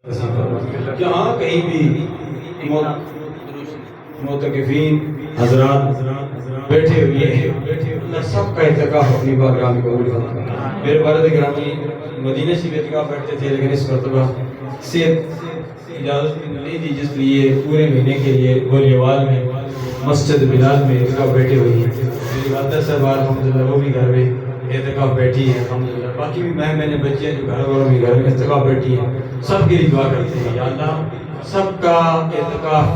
جہاں کہیں بھی معتکفین حضرات بیٹھے ہوئے ہیں، اللہ سب کا اعتکاف اپنی بارگاہ میں قبول فرمائے۔ میرے والد گرامی مدینہ شریف اعتکاف بیٹھتے تھے، لیکن اس مرتبہ صرف اجازت نہیں دی، جس لیے پورے مہینے کے لیے گولیوال میں مسجد بلال میں اعتکاف بیٹھے ہوئی ہیں۔ میری والدہ صاحب الحمدللہ وہ بھی گھر میں اعتکاف بیٹھی ہیں الحمدللہ، باقی بھی میں نے بچے جو گھر والوں میں گھر میں اعتکاف بیٹھی ہیں، سب کے لیے دعا کرتے ہیں یا اللہ سب کا اعتکاف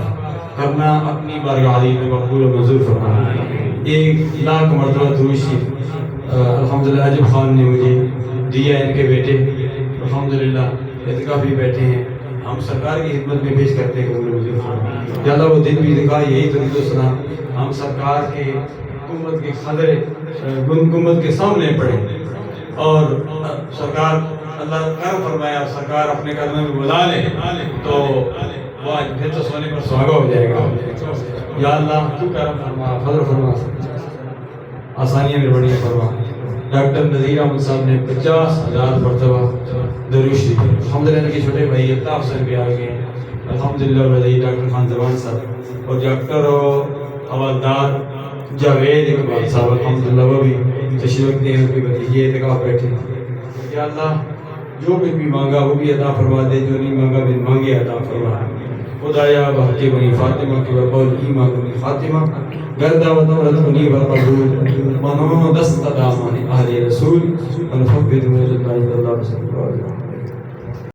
کرنا اپنی بارگاہ میں مقبول و منظور فرما۔ 1,00,000 مرتبہ درود شریف الحمدللہ عجب خان نے مجھے دیا، ان کے بیٹے الحمدللہ اعتکافی بیٹھے ہیں، ہم سرکار کی خدمت میں پیش کرتے ہیں قبول و منظور فرما۔ یا اللہ وہ دن بھی دکھا، یہی درود و سلام ہم سرکار کے گنبد کے خضر گنبد کے سامنے پڑھیں اور سرکار اللہ کرم فرمایا، سرکار اپنے قدموں میں بلا لیں تو وہ آج پھر تو سونے پر سہاگا ہو جائے گا۔ یا اللہ تو کرم فرما، فضل فرما، آسانیاں میں بڑی فرما۔ ڈاکٹر نذیر احمد صاحب نے 50,000 مرتبہ درود شریف، الحمدللہ ان کے چھوٹے بھائی الطاف صاحب بھی آ گئے ہیں الحمدللہ، وزیر ڈاکٹر خان زمان صاحب اور ڈاکٹر حوالدار جاوید اقبال صاحب الحمدللہ وہ بھی تشریف رکھتے ہیں، ان کے بھتیجے اعتکاف بیٹھے ہیں۔ یا اللہ جو کچھ بھی مانگا وہ بھی عطا فرما دے، جو نہیں مانگا بھی مانگے عطا فرما۔ خدایا بحق بنی فاطمہ کے بقول ایمان بنی فاطمہ گردہ و دولت بنی برقبول منو دست دامان اہل رسول ونفقد موجود اللہ صلی اللہ علیہ وسلم۔